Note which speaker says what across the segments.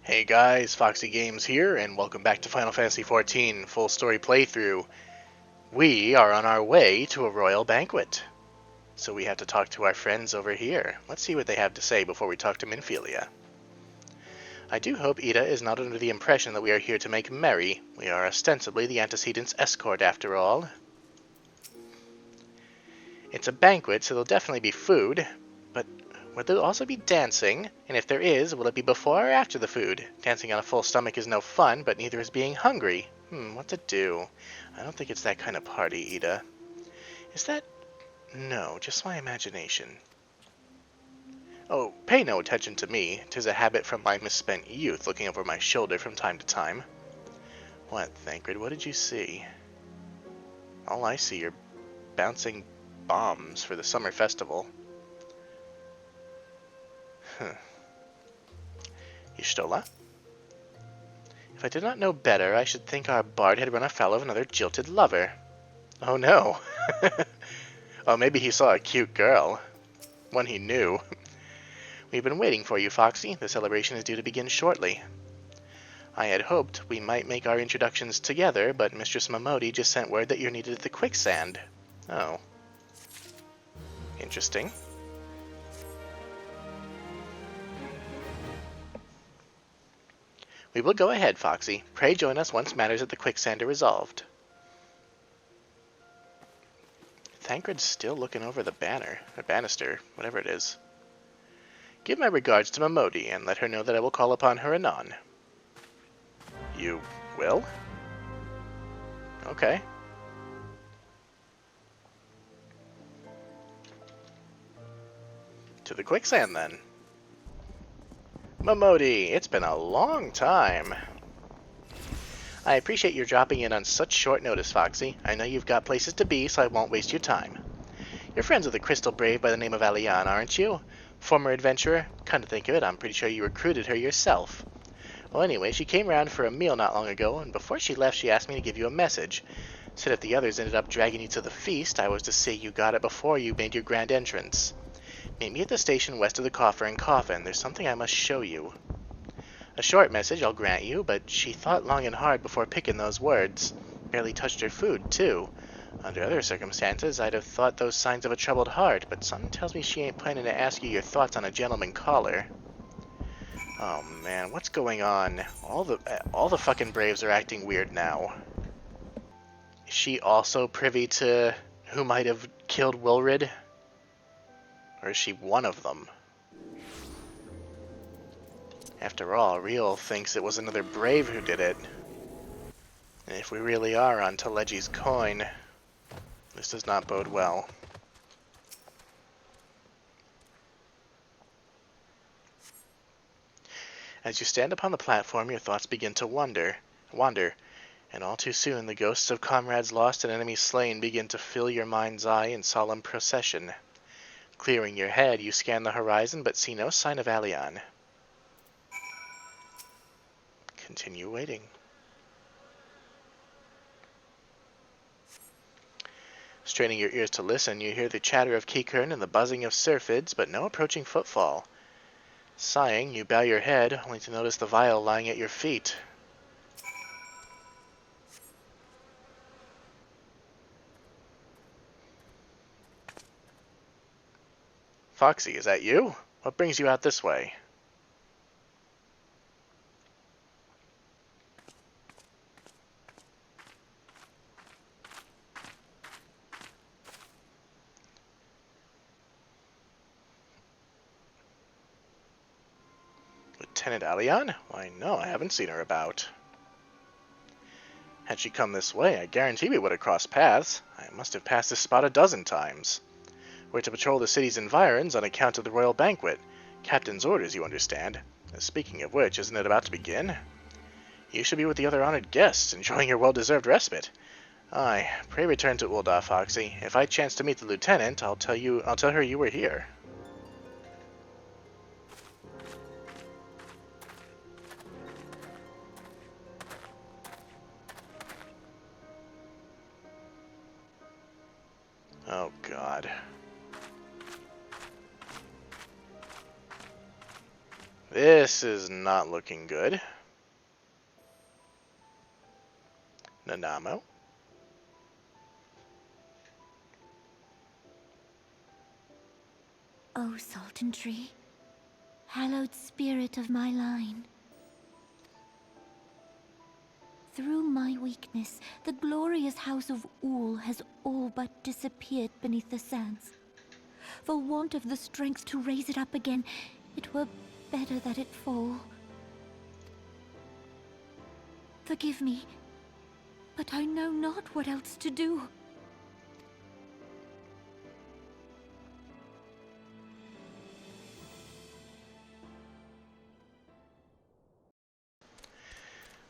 Speaker 1: Hey guys, Foxy Games here, and welcome back to Final Fantasy XIV Full Story Playthrough. We are on our way to a royal banquet, so we have to talk to our friends over here. Let's see what they have to say before we talk to Minfilia. I do hope Ul'dah is not under the impression that we are here to make merry. We are ostensibly the antecedent's escort after all. It's a banquet, so there'll definitely be food, but will there also be dancing? And if there is, will it be before or after the food? Dancing on a full stomach is no fun, but neither is being hungry. What to do? I don't think it's that kind of party, Ul'dah. Is that... No, just my imagination. Oh, pay no attention to me. 'Tis a habit from my misspent youth, looking over my shoulder from time to time. What, Thancred, what did you see? All I see are bouncing bombs for the summer festival. Y'shtola? If I did not know better, I should think our bard had run afoul of another jilted lover. Oh no. Oh, maybe he saw a cute girl. One he knew. We've been waiting for you, Foxy. The celebration is due to begin shortly. I had hoped we might make our introductions together, but Mistress Momodi just sent word that you're needed at the quicksand. Oh. Interesting. We will go ahead, Foxy. Pray join us once matters at the quicksand are resolved. Thancred's still looking over the banner, or banister, whatever it is. Give my regards to Momodi, and let her know that I will call upon her anon. You will? Okay. To the quicksand, then. Momodi, it's been a long time. I appreciate your dropping in on such short notice, Foxy. I know you've got places to be, so I won't waste your time. You're friends with a crystal brave by the name of Alian, aren't you? Former adventurer? Come to think of it, I'm pretty sure you recruited her yourself. Well, anyway, she came round for a meal not long ago, and before she left she asked me to give you a message. Said if the others ended up dragging you to the feast, I was to say you got it before you made your grand entrance. Meet me at the station west of the Coffer and Coffin. There's something I must show you. A short message, I'll grant you, but she thought long and hard before picking those words. Barely touched her food, too. Under other circumstances, I'd have thought those signs of a troubled heart, but something tells me she ain't planning to ask you your thoughts on a gentleman caller. Oh man, what's going on? All the fucking Braves are acting weird now. Is she also privy to who might have killed Wilrid? Or is she one of them? After all, Riel thinks it was another Brave who did it. And if we really are on Telegi's coin, this does not bode well. As you stand upon the platform, your thoughts begin to wander, and all too soon the ghosts of comrades lost and enemies slain begin to fill your mind's eye in solemn procession. Clearing your head, you scan the horizon but see no sign of Alian. Continue waiting. Straining your ears to listen, you hear the chatter of Kikern and the buzzing of syrphids, but no approaching footfall. Sighing, you bow your head, only to notice the vial lying at your feet. Foxy, is that you? What brings you out this way? Lieutenant Alian? Why, no, I haven't seen her about. Had she come this way, I guarantee we would have crossed paths. I must have passed this spot a dozen times. We're to patrol the city's environs on account of the royal banquet. Captain's orders, you understand. Speaking of which, isn't it about to begin? You should be with the other honored guests, enjoying your well-deserved respite. Aye, pray return to Ul'dah, Foxy. If I chance to meet the lieutenant, I'll tell her you were here. Oh, God. This is not looking good. Nanamo.
Speaker 2: O Sultan Tree, hallowed spirit of my line. Through my weakness, the glorious house of Ul has all but disappeared beneath the sands. For want of the strength to raise it up again, it were better that it fall. Forgive me, but I know not what else to do.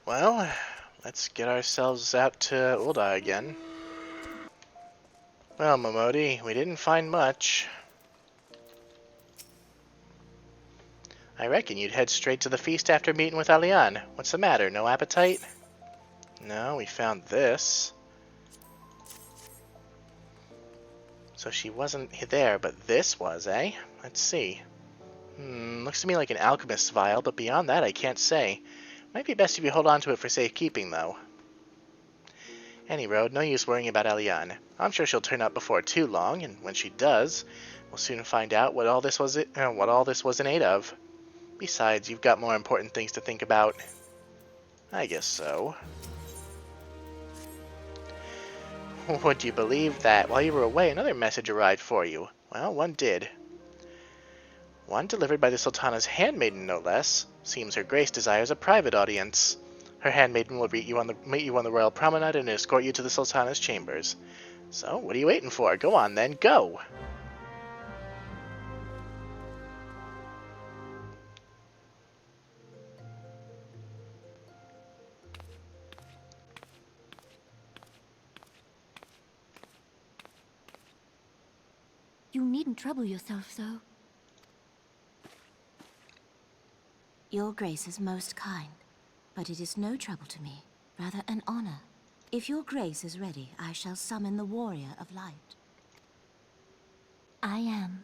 Speaker 1: Well, let's get ourselves out to Ul'dah again. Well, Momodi, we didn't find much. I reckon you'd head straight to the feast after meeting with Alian. What's the matter, no appetite? No, we found this. So she wasn't there, but this was, eh? Let's see. Looks to me like an alchemist's vial, but beyond that I can't say. Might be best if you hold on to it for safekeeping, though. Any road, no use worrying about Alian. I'm sure she'll turn up before too long, and when she does, we'll soon find out what all this was in aid of. Besides, you've got more important things to think about. I guess so. Would you believe that while you were away, another message arrived for you? Well, one did. One delivered by the Sultana's handmaiden, no less. Seems her grace desires a private audience. Her handmaiden will meet you on the royal promenade and escort you to the Sultana's chambers. So, what are you waiting for? Go on then, go!
Speaker 2: You needn't trouble yourself so. Your Grace is most kind, but it is no trouble to me, rather an honor. If your Grace is ready, I shall summon the Warrior of Light. I am.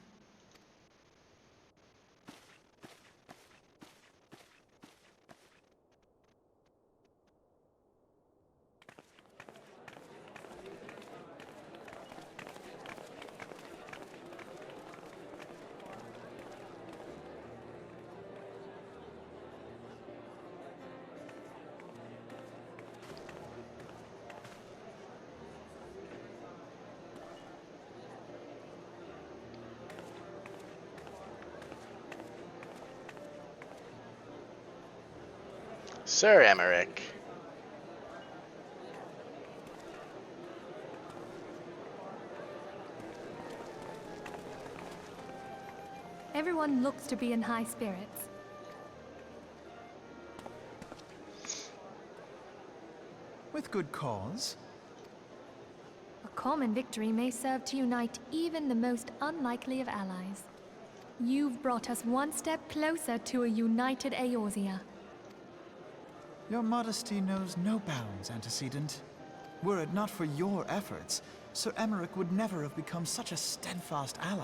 Speaker 1: Sir Emmerich.
Speaker 3: Everyone looks to be in high spirits.
Speaker 4: With good cause.
Speaker 3: A common victory may serve to unite even the most unlikely of allies. You've brought us one step closer to a united Eorzea.
Speaker 4: Your modesty knows no bounds, antecedent. Were it not for your efforts, Sir Emmerich would never have become such a steadfast ally.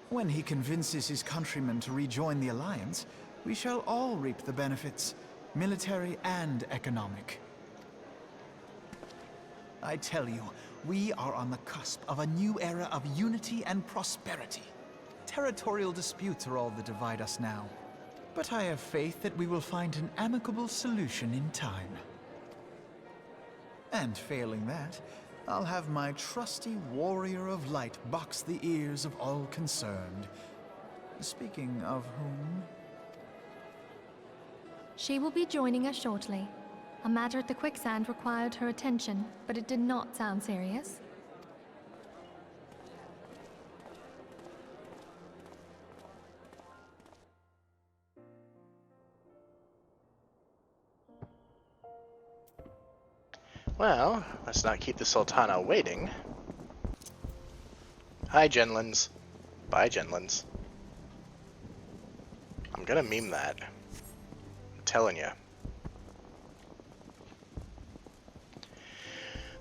Speaker 4: When he convinces his countrymen to rejoin the Alliance, we shall all reap the benefits, military and economic. I tell you, we are on the cusp of a new era of unity and prosperity. Territorial disputes are all that divide us now. But I have faith that we will find an amicable solution in time. And failing that, I'll have my trusty Warrior of Light box the ears of all concerned. Speaking of whom...
Speaker 3: She will be joining us shortly. A matter at the quicksand required her attention, but it did not sound serious.
Speaker 1: Well, let's not keep the Sultana waiting. Hi, Genlins. Bye, Genlins. I'm gonna meme that. I'm telling you.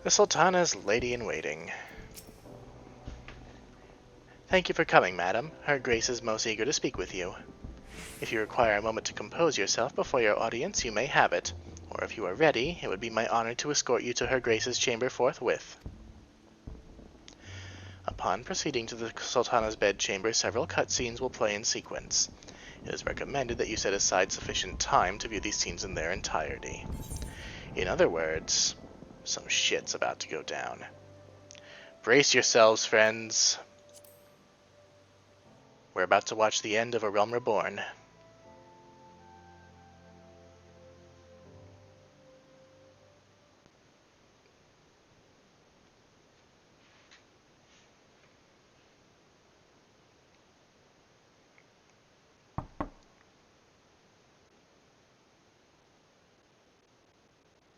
Speaker 1: The Sultana's lady-in-waiting. Thank you for coming, madam. Her Grace is most eager to speak with you. If you require a moment to compose yourself before your audience, you may have it. Or if you are ready, it would be my honor to escort you to Her Grace's chamber forthwith. Upon proceeding to the Sultana's bedchamber, several cutscenes will play in sequence. It is recommended that you set aside sufficient time to view these scenes in their entirety. In other words, some shit's about to go down. Brace yourselves, friends. We're about to watch the end of A Realm Reborn.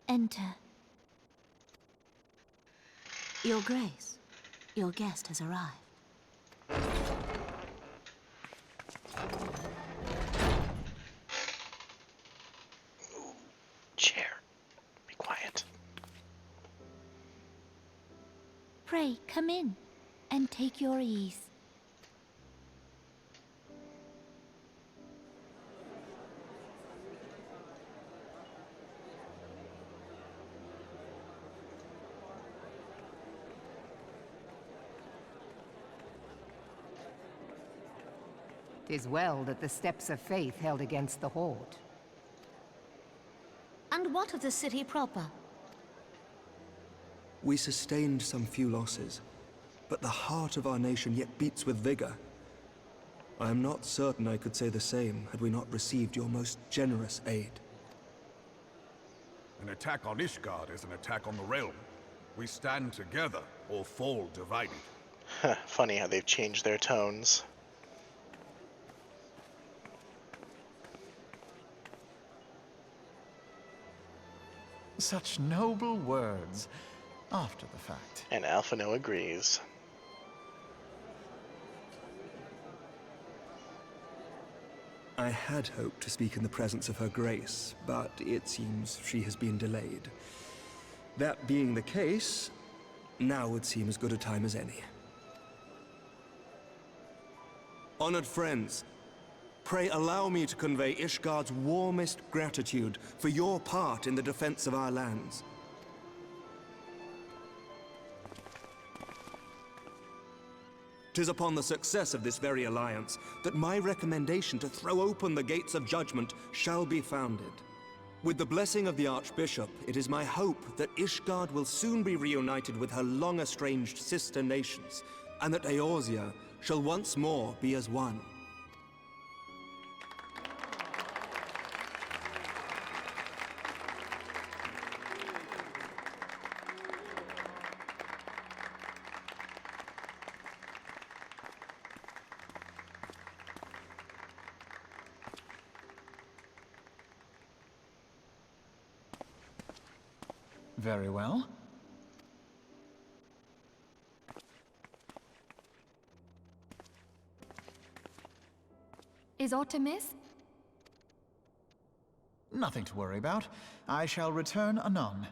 Speaker 2: Enter. Your Grace, your guest has arrived.
Speaker 1: Chair. Be quiet.
Speaker 2: Pray, come in, and take your ease.
Speaker 5: "'Tis well that the steps of faith held against the Horde.
Speaker 2: And what of the city proper?
Speaker 6: We sustained some few losses, but the heart of our nation yet beats with vigor. I am not certain I could say the same had we not received your most generous aid.
Speaker 7: An attack on Ishgard is an attack on the realm. We stand together or fall divided.
Speaker 1: Funny how they've changed their tones.
Speaker 4: Such noble words, after the fact.
Speaker 1: And Alphino agrees.
Speaker 6: I had hoped to speak in the presence of Her Grace, but it seems she has been delayed. That being the case, now would seem as good a time as any. Honored friends, pray allow me to convey Ishgard's warmest gratitude for your part in the defense of our lands. "'Tis upon the success of this very alliance that my recommendation to throw open the gates of judgment shall be founded. With the blessing of the Archbishop, it is my hope that Ishgard will soon be reunited with her long-estranged sister nations, and that Eorzea shall once more be as one."
Speaker 4: Very well.
Speaker 3: Is aught amiss?
Speaker 4: Nothing to worry about. I shall return anon.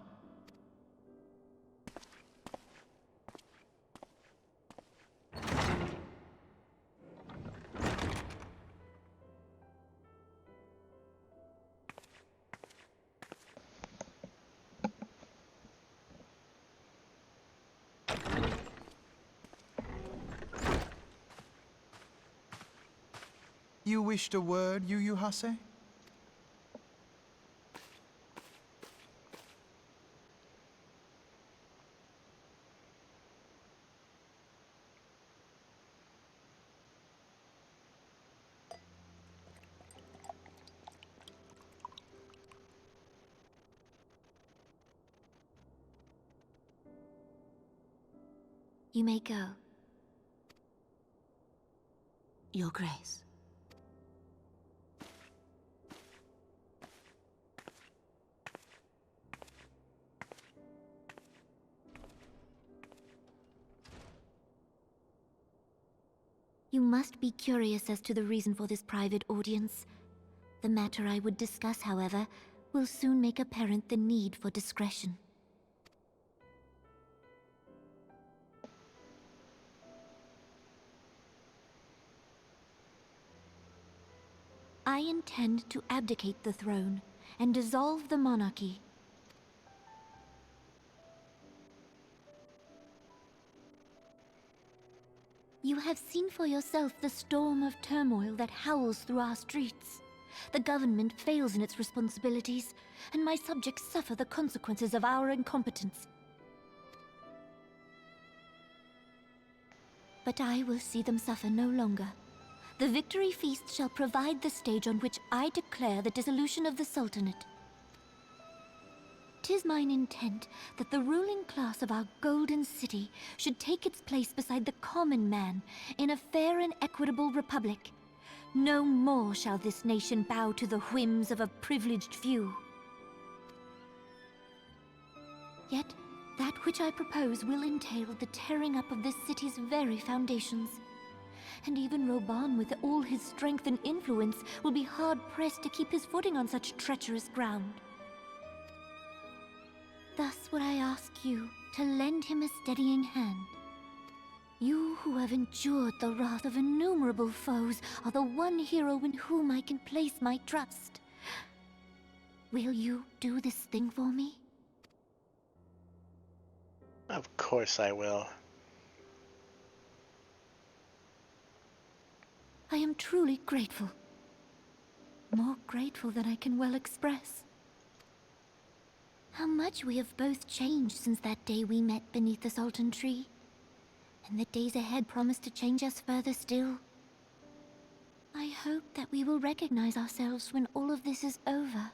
Speaker 4: You wished a word, Yu Hase?
Speaker 2: You may go. Your Grace. You must be curious as to the reason for this private audience. The matter I would discuss, however, will soon make apparent the need for discretion. intend to abdicate the throne and dissolve the monarchy. You have seen for yourself the storm of turmoil that howls through our streets. The government fails in its responsibilities, and my subjects suffer the consequences of our incompetence. But I will see them suffer no longer. The victory feast shall provide the stage on which I declare the dissolution of the Sultanate. 'Tis mine intent that the ruling class of our golden city should take its place beside the common man in a fair and equitable republic. No more shall this nation bow to the whims of a privileged few. Yet, that which I propose will entail the tearing up of this city's very foundations. And even Roban, with all his strength and influence, will be hard-pressed to keep his footing on such treacherous ground. Thus would I ask you to lend him a steadying hand. You who have endured the wrath of innumerable foes are the one hero in whom I can place my trust. Will you do this thing for me?
Speaker 1: Of course I will.
Speaker 2: I am truly grateful. More grateful than I can well express. How much we have both changed since that day we met beneath the Sultan tree. And the days ahead promise to change us further still. I hope that we will recognize ourselves when all of this is over.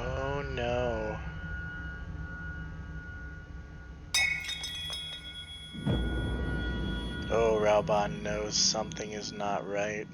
Speaker 1: Oh no. Oh, Raoban knows something is not right.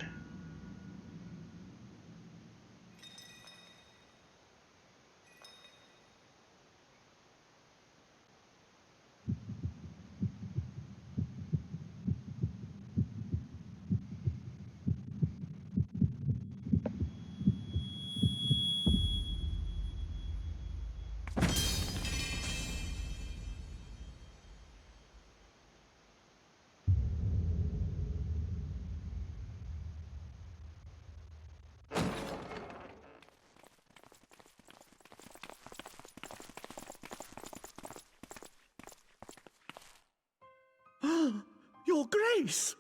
Speaker 8: Your Grace!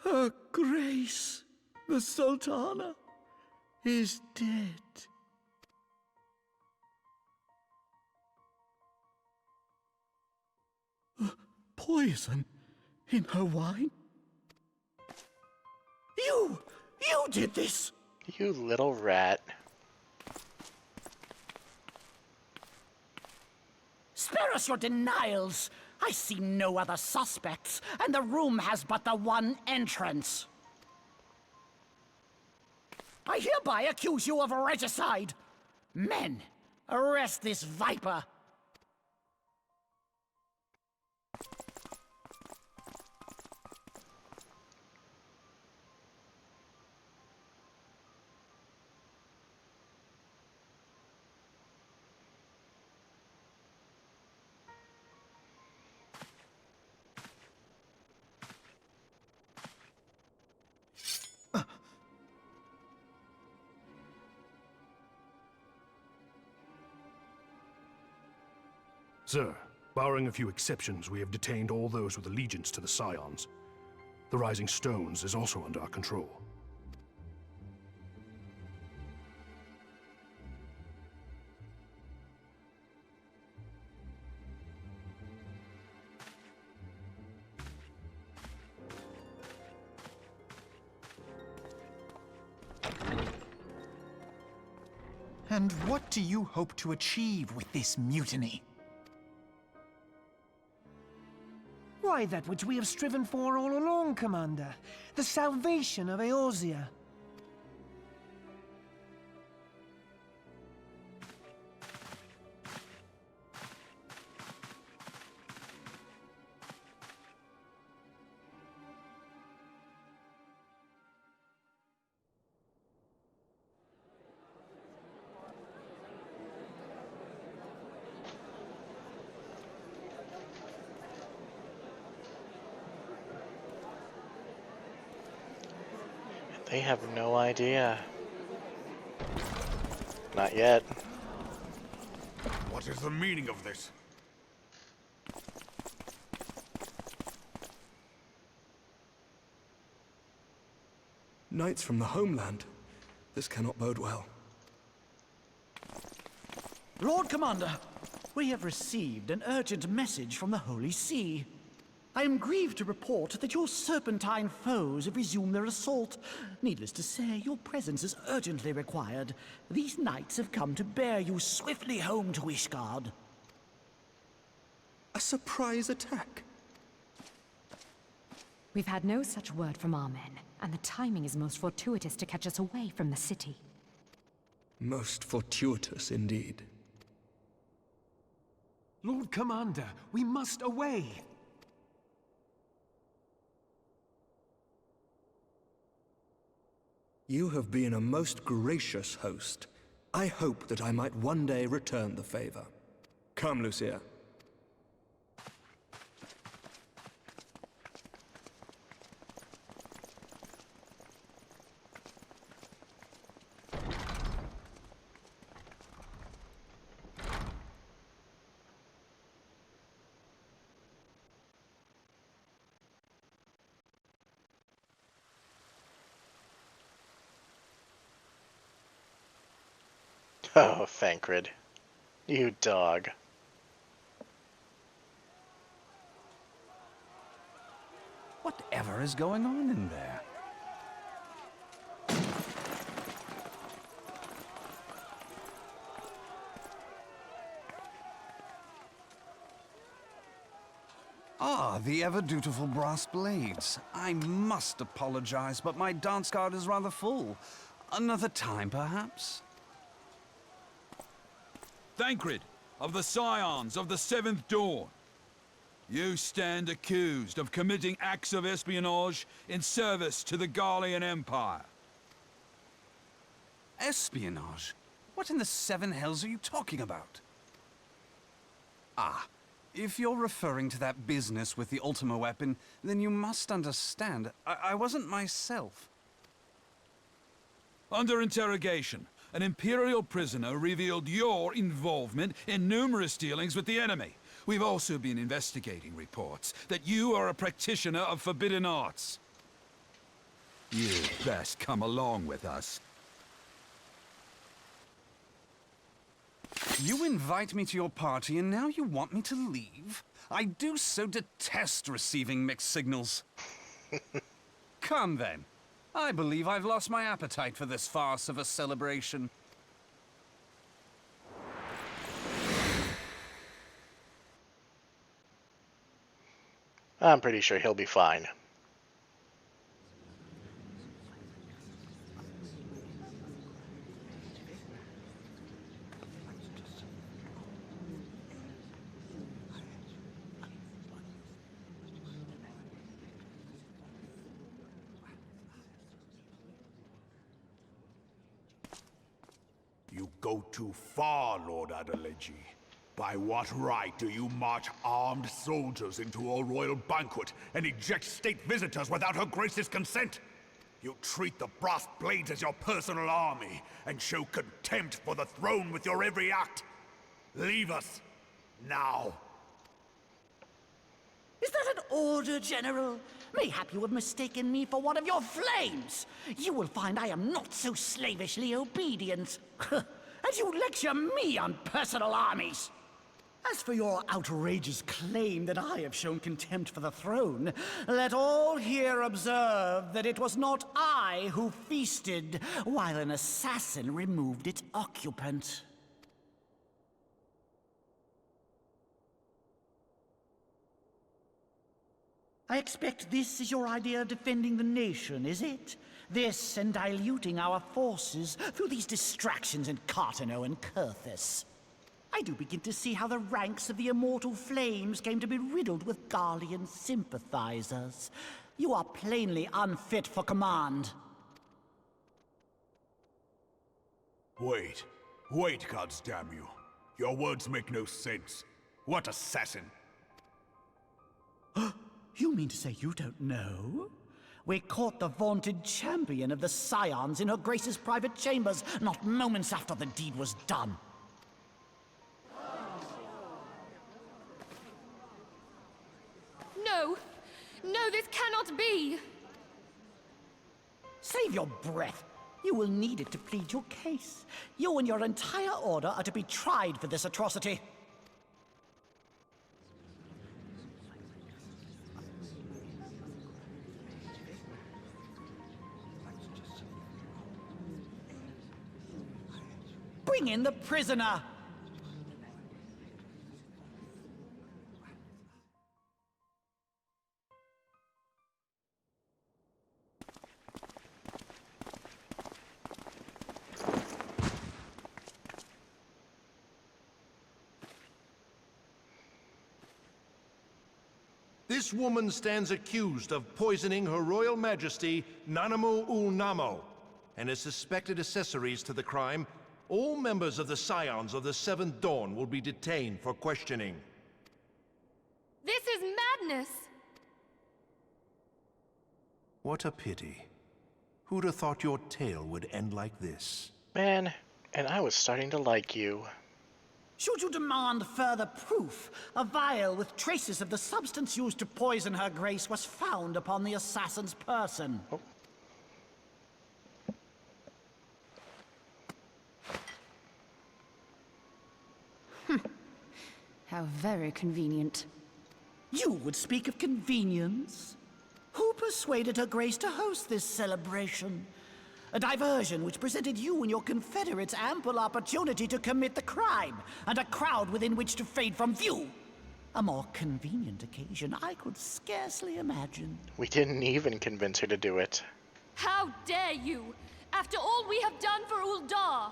Speaker 8: Her Grace, the Sultana, is dead. Poison in her wine? You did this!
Speaker 1: You little rat.
Speaker 9: Spare us your denials! I see no other suspects, and the room has but the one entrance. I hereby accuse you of regicide. Men, arrest this viper.
Speaker 10: Sir, barring a few exceptions, we have detained all those with allegiance to the Scions. The Rising Stones is also under our control.
Speaker 4: And what do you hope to achieve with this mutiny?
Speaker 11: Why, that which we have striven for all along, Commander. The salvation of Eorzea.
Speaker 1: They have no idea. Not yet.
Speaker 7: What is the meaning of this?
Speaker 6: Knights from the homeland. This cannot bode well.
Speaker 9: Lord Commander, we have received an urgent message from the Holy See. I am grieved to report that your serpentine foes have resumed their assault. Needless to say, your presence is urgently required. These knights have come to bear you swiftly home to Ishgard.
Speaker 6: A surprise attack?
Speaker 11: We've had no such word from our men, and the timing is most fortuitous to catch us away from the city.
Speaker 6: Most fortuitous indeed.
Speaker 12: Lord Commander, we must away!
Speaker 6: You have been a most gracious host. I hope that I might one day return the favor. Come, Lucia.
Speaker 1: Oh, Thancred. You dog.
Speaker 13: Whatever is going on in there? Ah, the ever-dutiful brass blades. I must apologize, but my dance card is rather full. Another time, perhaps?
Speaker 14: Thancred, of the Scions of the Seventh Dawn. You stand accused of committing acts of espionage in service to the Garlean Empire.
Speaker 13: Espionage? What in the seven hells are you talking about? Ah, if you're referring to that business with the Ultima weapon, then you must understand, I wasn't myself.
Speaker 14: Under interrogation, an Imperial prisoner revealed your involvement in numerous dealings with the enemy. We've also been investigating reports that you are a practitioner of forbidden arts. You'd best come along with us.
Speaker 13: You invite me to your party and now you want me to leave? I do so detest receiving mixed signals. Come then. I believe I've lost my appetite for this farce of a celebration.
Speaker 1: I'm pretty sure he'll be fine.
Speaker 7: You go too far, Lord Adeleji. By what right do you march armed soldiers into a royal banquet and eject state visitors without her grace's consent? You treat the brass blades as your personal army and show contempt for the throne with your every act. Leave us, now.
Speaker 9: Is that an order, General? Mayhap you have mistaken me for one of your flames. You will find I am not so slavishly obedient. As you lecture me on personal armies. As for your outrageous claim that I have shown contempt for the throne, let all here observe that it was not I who feasted while an assassin removed its occupant. I expect this is your idea of defending the nation, is it? This and diluting our forces through these distractions in Cartano and Kurthus. I do begin to see how the ranks of the Immortal Flames came to be riddled with Garlean sympathizers. You are plainly unfit for command.
Speaker 7: Wait, goddamn you. Your words make no sense. What assassin?
Speaker 9: You mean to say you don't know? We caught the vaunted champion of the Scions in her Grace's private chambers, not moments after the deed was done.
Speaker 3: No! No, this cannot be!
Speaker 9: Save your breath. You will need it to plead your case. You and your entire order are to be tried for this atrocity. Bring in the prisoner!
Speaker 15: This woman stands accused of poisoning Her Royal Majesty Nanamu Ul'Namo and is suspected accessories to the crime. All members of the Scions of the Seventh Dawn will be detained for questioning.
Speaker 3: This is madness!
Speaker 15: What a pity. Who'd have thought your tale would end like this?
Speaker 1: Man, and I was starting to like you.
Speaker 9: Should you demand further proof, a vial with traces of the substance used to poison Her Grace was found upon the assassin's person.
Speaker 1: Oh.
Speaker 11: How very convenient.
Speaker 9: You would speak of convenience? Who persuaded Her Grace to host this celebration? A diversion which presented you and your confederates ample opportunity to commit the crime, and a crowd within which to fade from view. A more convenient occasion I could scarcely imagine.
Speaker 1: We didn't even convince her to do it.
Speaker 3: How dare you! After all we have done for Ul'dah!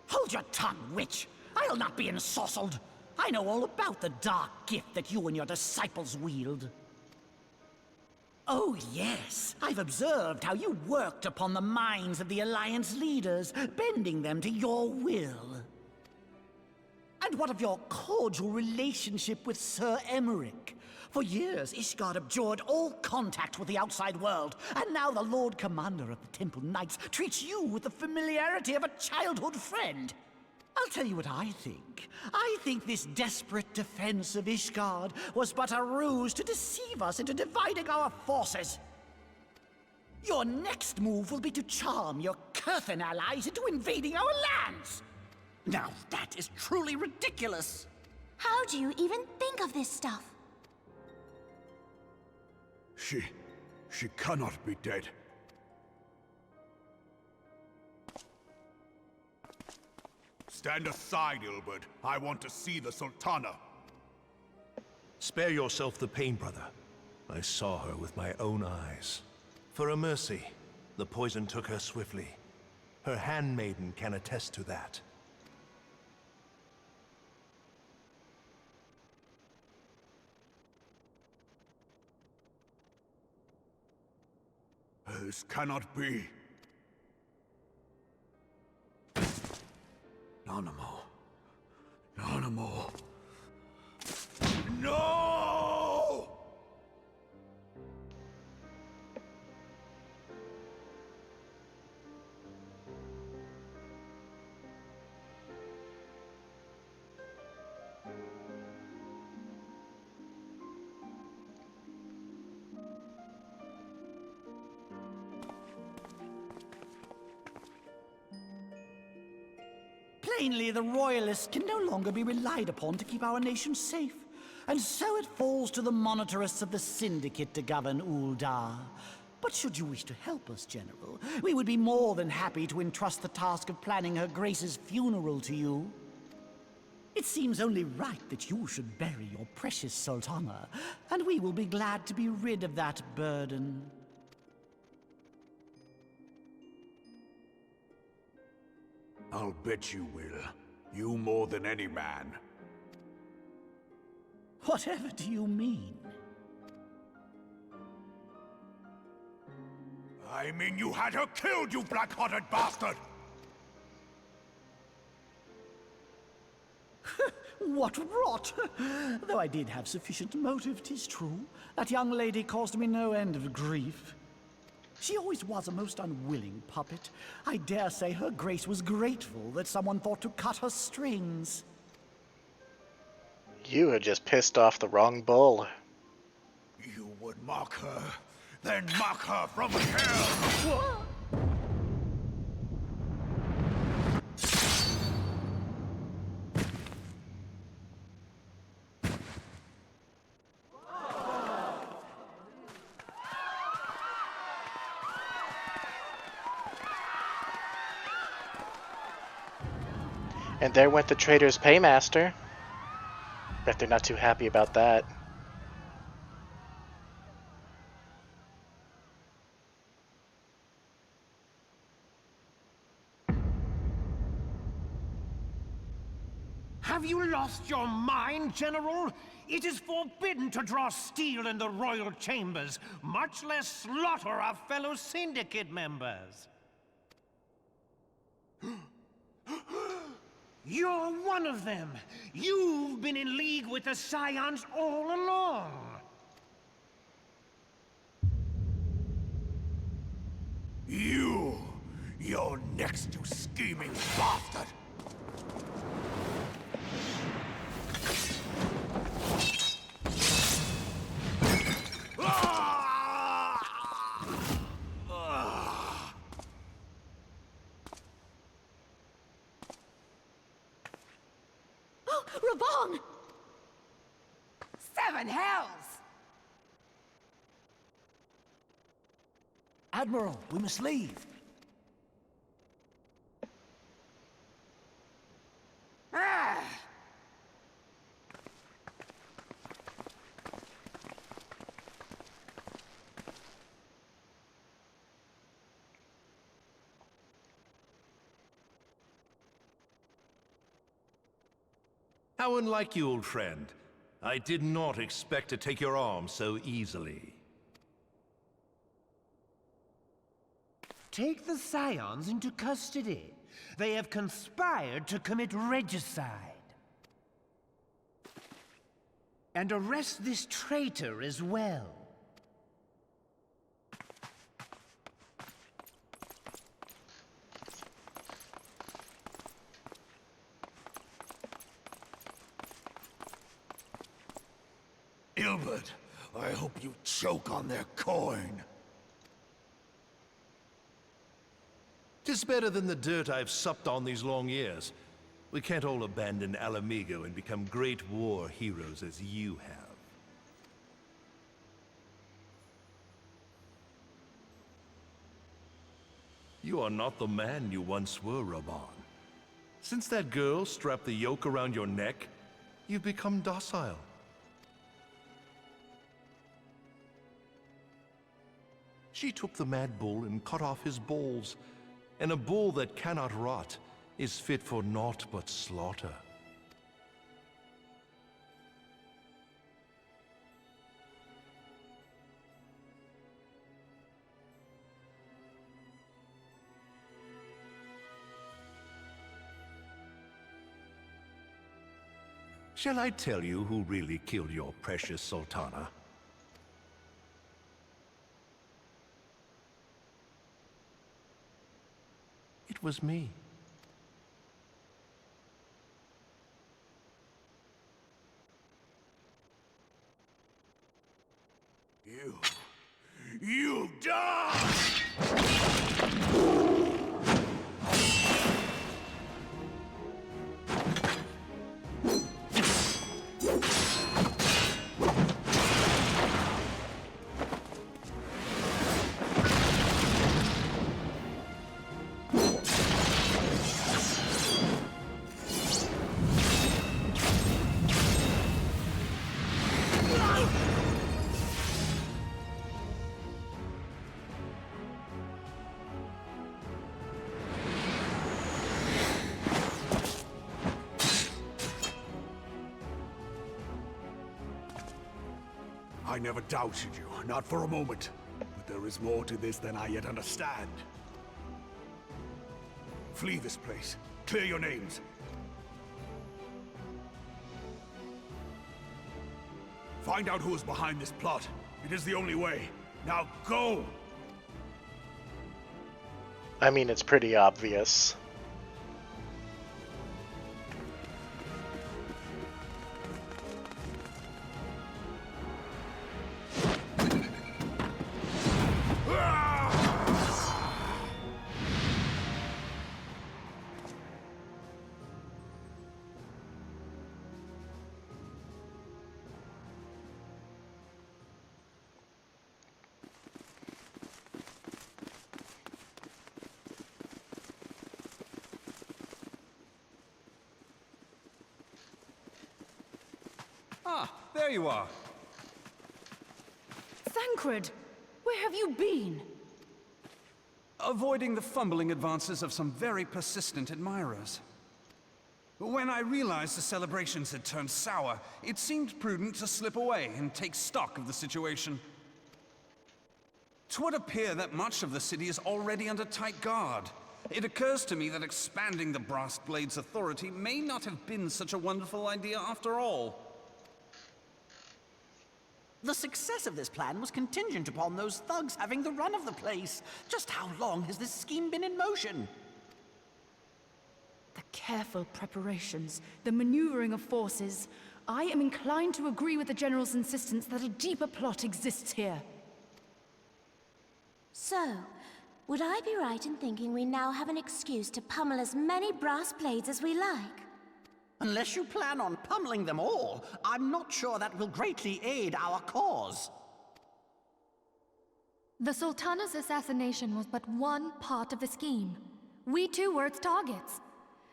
Speaker 9: Hold your tongue, witch! I'll not be ensorcelled! I know all about the dark gift that you and your disciples wield. Oh yes, I've observed how you worked upon the minds of the Alliance leaders, bending them to your will. And what of your cordial relationship with Sir Emmerich? For years, Ishgard abjured all contact with the outside world, and now the Lord Commander of the Temple Knights treats you with the familiarity of a childhood friend. I'll tell you what I think. I think this desperate defense of Ishgard was but a ruse to deceive us into dividing our forces. Your next move will be to charm your Kurthan allies into invading our lands. Now that is truly ridiculous.
Speaker 2: How do you even think of this stuff?
Speaker 7: She cannot be dead. Stand aside, Ilbert. I want to see the Sultana.
Speaker 15: Spare yourself the pain, brother. I saw her with my own eyes. For a mercy, the poison took her swiftly. Her handmaiden can attest to that.
Speaker 7: This cannot be. Nanamu. Nanamu. No!
Speaker 9: Plainly, the Royalists can no longer be relied upon to keep our nation safe. And so it falls to the monitorists of the Syndicate to govern Ul'dah. But should you wish to help us, General, we would be more than happy to entrust the task of planning Her Grace's funeral to you. It seems only right that you should bury your precious Sultana, and we will be glad to be rid of that burden.
Speaker 7: I'll bet you will. You more than any man.
Speaker 9: Whatever do you mean?
Speaker 7: I mean you had her killed, you black-hearted bastard!
Speaker 9: What rot! Though I did have sufficient motive, 'tis true. That young lady caused me no end of grief. She always was a most unwilling puppet. I dare say her grace was grateful that someone thought to cut her strings.
Speaker 1: You had just pissed off the wrong bull.
Speaker 7: You would mock her, then mock her from hell!
Speaker 1: And there went the trader's paymaster. Bet they're not too happy about that.
Speaker 16: Have you lost your mind, General? It is forbidden to draw steel in the royal chambers, much less slaughter our fellow syndicate members. You're one of them! You've been in league with the Scions all along!
Speaker 7: You're next, you scheming bastard!
Speaker 2: Raban!
Speaker 5: Seven hells!
Speaker 9: Admiral, we must leave.
Speaker 5: Ah!
Speaker 15: How unlike you, old friend. I did not expect to take your arm so easily.
Speaker 16: Take the Scions into custody. They have conspired to commit regicide. And arrest this traitor as well.
Speaker 7: Ilbert, I hope you choke on their coin.
Speaker 15: 'Tis better than the dirt I've supped on these long years. We can't all abandon Alamigo and become great war heroes as you have. You are not the man you once were, Raban. Since that girl strapped the yoke around your neck, you've become docile. She took the mad bull and cut off his balls, and a bull that cannot rot is fit for naught but slaughter. Shall I tell you who really killed your precious Sultana? It was me.
Speaker 7: You die! I never doubted you, not for a moment. But there is more to this than I yet understand. Flee this place. Clear your names. Find out who is behind this plot. It is the only way. Now go!
Speaker 1: I mean, it's pretty obvious.
Speaker 13: Ah, there you are.
Speaker 11: Thancred, where have you been?
Speaker 13: Avoiding the fumbling advances of some very persistent admirers. When I realized the celebrations had turned sour, it seemed prudent to slip away and take stock of the situation. 'Twould appear that much of the city is already under tight guard. It occurs to me that expanding the Brass Blade's authority may not have been such a wonderful idea after all.
Speaker 9: The success of this plan was contingent upon those thugs having the run of the place. Just how long has this scheme been in motion?
Speaker 11: The careful preparations, the maneuvering of forces. I am inclined to agree with the General's insistence that a deeper plot exists here.
Speaker 2: So, would I be right in thinking we now have an excuse to pummel as many brass blades as we like?
Speaker 9: Unless you plan on pummeling them all, I'm not sure that will greatly aid our cause.
Speaker 3: The Sultana's assassination was but one part of the scheme. We too were its targets.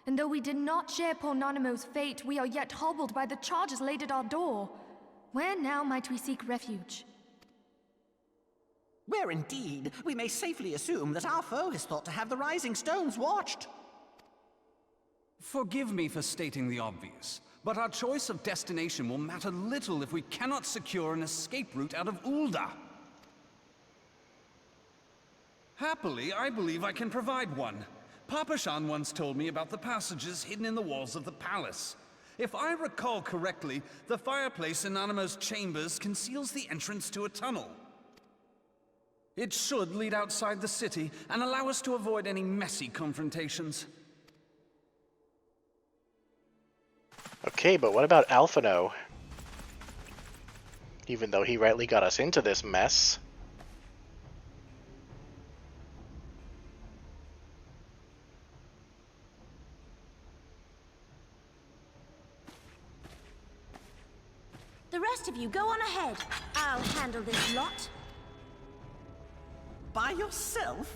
Speaker 3: And though we did not share poor Nanamo's fate, we are yet hobbled by the charges laid at our door. Where now might we seek refuge?
Speaker 9: Where indeed, we may safely assume that our foe is thought to have the Rising Stones watched.
Speaker 13: Forgive me for stating the obvious, but our choice of destination will matter little if we cannot secure an escape route out of Ul'dah. Happily, I believe I can provide one. Papashan once told me about the passages hidden in the walls of the palace. If I recall correctly, the fireplace in Nanamo's chambers conceals the entrance to a tunnel. It should lead outside the city and allow us to avoid any messy confrontations.
Speaker 1: Okay, but what about Alphino? Even though he rightly got us into this mess.
Speaker 2: The rest of you go on ahead. I'll handle this lot.
Speaker 9: By yourself?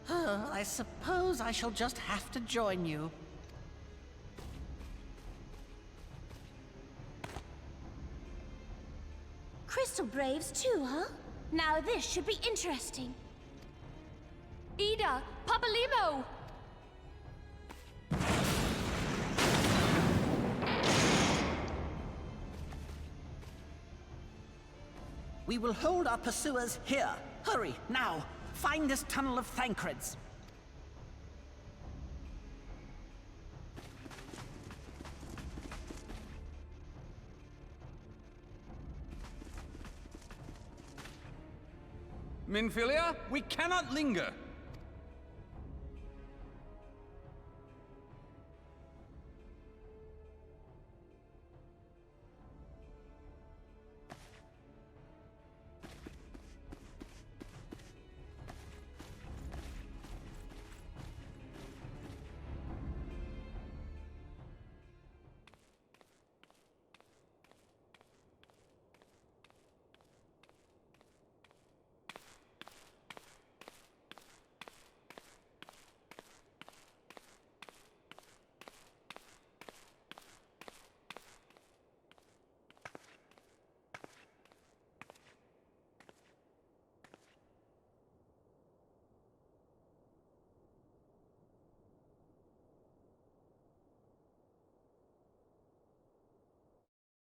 Speaker 9: I suppose I shall just have to join you.
Speaker 2: Crystal Braves too, huh? Now this should be interesting.
Speaker 3: Ida! Papalimo!
Speaker 9: We will hold our pursuers here. Hurry, now! Find this tunnel of Thancred's.
Speaker 13: Minfilia, we cannot linger.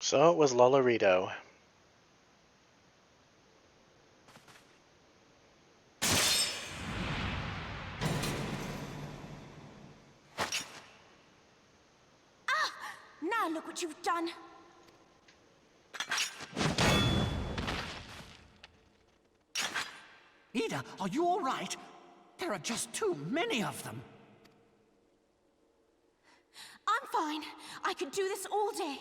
Speaker 1: So it was Lolorito.
Speaker 2: look what you've done.
Speaker 9: Ida, are you all right? There are just too many of them.
Speaker 2: I'm fine. I could do this all day.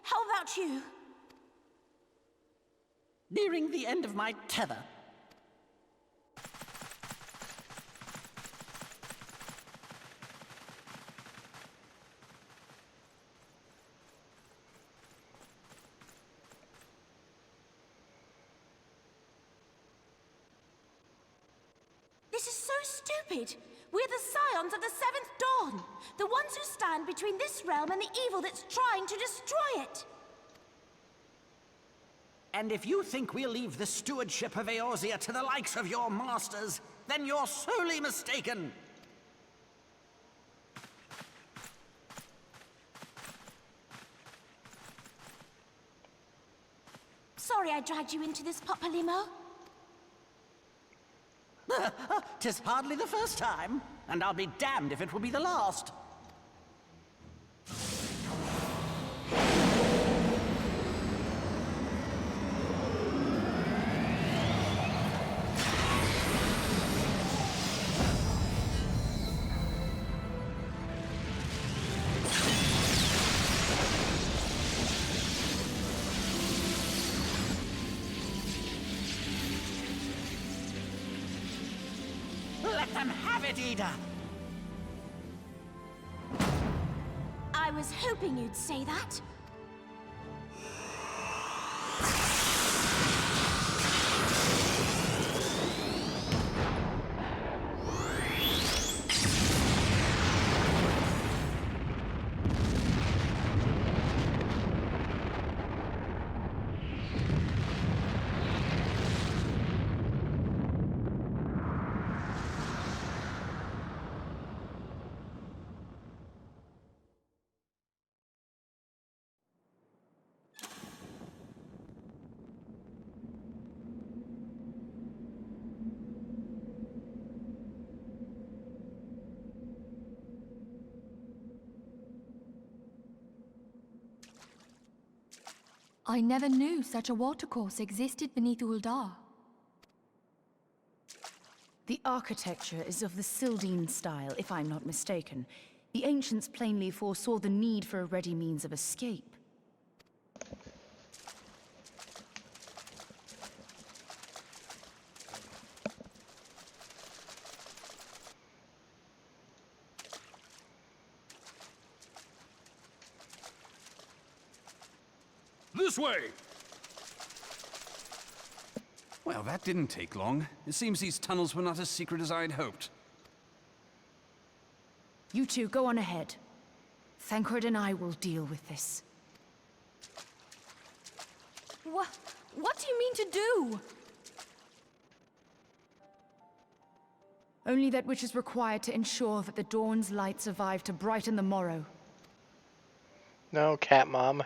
Speaker 2: How about you?
Speaker 9: Nearing the end of my tether.
Speaker 2: This is so stupid. We're the Scions of the Seventh Dawn. The ones who stand between this realm and the evil that's trying to destroy it.
Speaker 9: And if you think we'll leave the stewardship of Eorzea to the likes of your masters, then you're sorely mistaken.
Speaker 2: Sorry I dragged you into this, Papalymo.
Speaker 9: 'Tis hardly the first time, and I'll be damned if it will be the last. Let them have it, Ida!
Speaker 2: I was hoping you'd say that.
Speaker 3: I never knew such a watercourse existed beneath Ul'dah.
Speaker 11: The architecture is of the Sildine style, if I'm not mistaken. The ancients plainly foresaw the need for a ready means of escape.
Speaker 10: This way!
Speaker 13: Well, that didn't take long. It seems these tunnels were not as secret as I'd hoped.
Speaker 11: You two go on ahead. Thancred and I will deal with this.
Speaker 3: What do you mean to do?
Speaker 11: Only that which is required to ensure that the dawn's light survive to brighten the morrow.
Speaker 1: No, Cat Mom.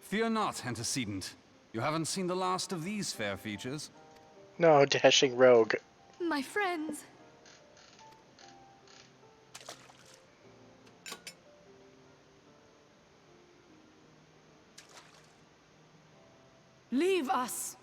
Speaker 13: Fear not, antecedent. You haven't seen the last of these fair features.
Speaker 1: No, dashing rogue.
Speaker 3: My friends.
Speaker 11: Leave us!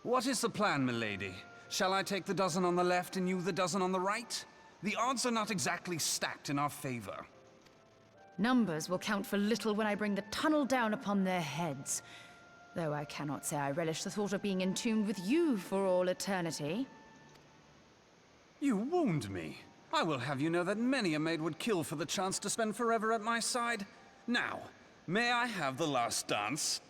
Speaker 13: What is the plan, milady? Shall I take the dozen on the left and you the dozen on the right? The odds are not exactly stacked in our favor.
Speaker 11: Numbers will count for little when I bring the tunnel down upon their heads. Though I cannot say I relish the thought of being entombed with you for all eternity.
Speaker 13: You wound me. I will have you know that many a maid would kill for the chance to spend forever at my side. Now, may I have the last dance?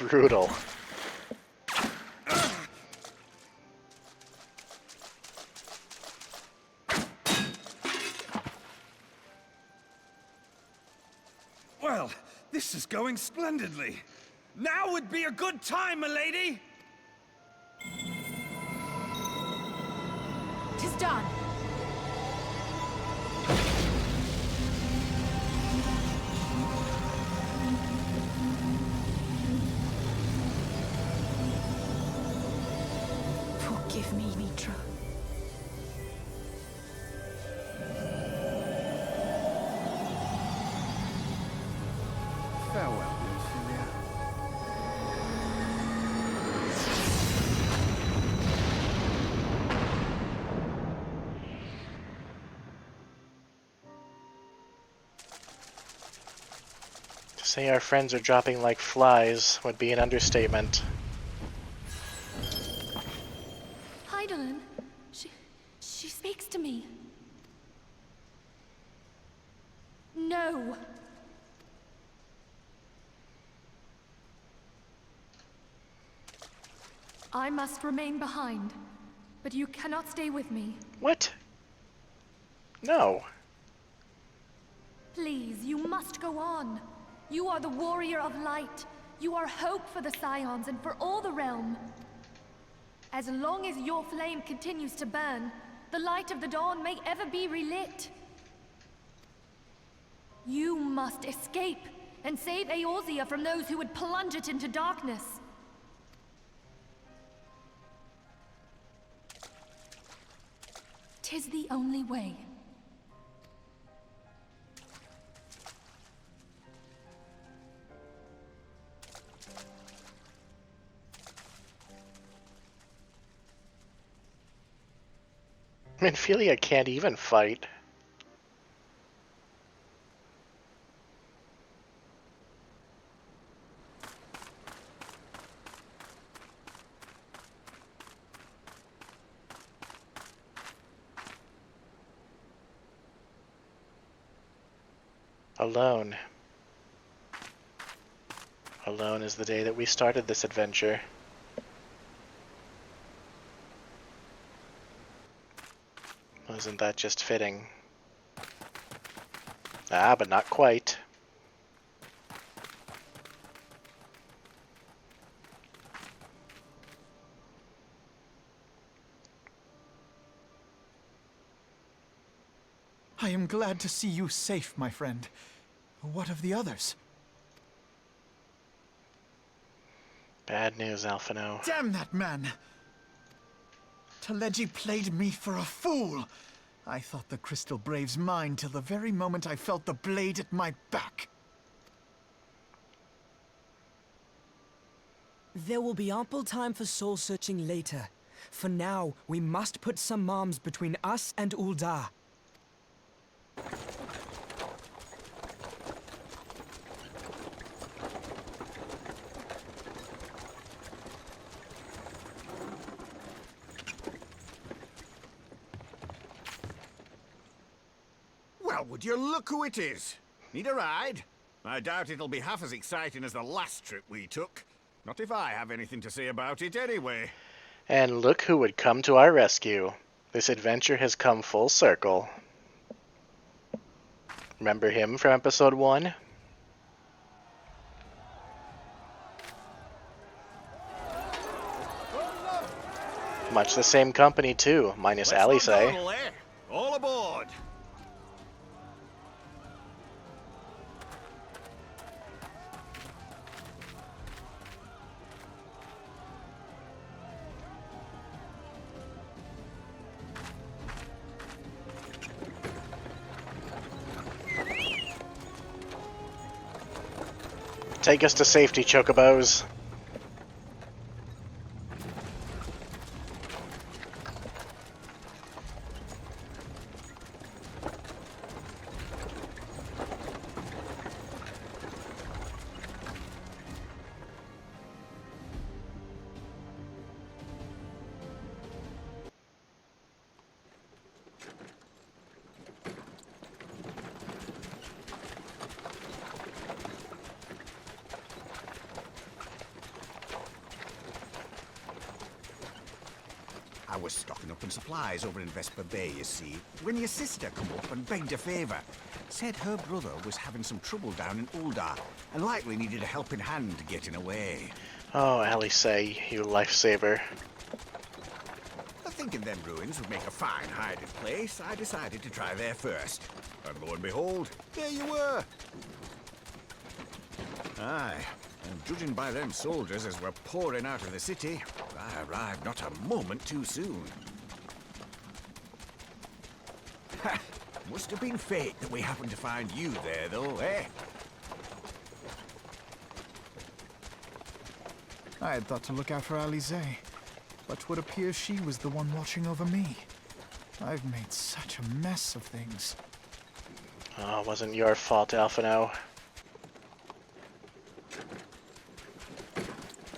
Speaker 1: Brutal.
Speaker 13: Well, this is going splendidly. Now would be a good time, milady!
Speaker 11: 'Tis done. Forgive me, Mitra.
Speaker 13: Farewell, Ophelia.
Speaker 1: To say our friends are dropping like flies would be an understatement.
Speaker 3: Heidelin, she speaks to me. No. I must remain behind, but you cannot stay with me.
Speaker 1: What? No.
Speaker 3: Please, you must go on. You are the warrior of light. You are hope for the Scions and for all the realm. As long as your flame continues to burn, the light of the dawn may ever be relit. You must escape and save Eorzea from those who would plunge it into darkness. Tis the only way.
Speaker 1: Minfilia can't even fight. Alone. Alone is the day that we started this adventure. Wasn't that just fitting? Ah, but not quite.
Speaker 4: I am glad to see you safe, my friend. What of the others?
Speaker 1: Bad news, Alphino.
Speaker 4: Damn that man! Teleji played me for a fool! I thought the Crystal Brave's mine till the very moment I felt the blade at my back.
Speaker 17: There will be ample time for soul-searching later. For now, we must put some arms between us and Ul'dah.
Speaker 7: Well, would you look who it is? Need a ride? I doubt it'll be half as exciting as the last trip we took. Not if I have anything to say about it anyway.
Speaker 1: And look who would come to our rescue. This adventure has come full circle. Remember him from episode 1? Much the same company too, minus Alice.
Speaker 7: All aboard!
Speaker 1: Take us to safety, Chocobos.
Speaker 18: I was stocking up on supplies over in Vesper Bay, you see, when your sister come up and begged a favour. Said her brother was having some trouble down in Ul'dah, and likely needed a helping hand getting away.
Speaker 1: Oh, Alisay, you lifesaver.
Speaker 18: Thinking them ruins would make a fine hiding place, I decided to try there first. And lo and behold, there you were! Aye, and judging by them soldiers as were pouring out of the city, I arrived not a moment too soon. Ha! Must have been fate that we happened to find you there, though, eh?
Speaker 4: I had thought to look out for Alizé, but would appear she was the one watching over me. I've made such a mess of things.
Speaker 1: Oh, it wasn't your fault, Alphino.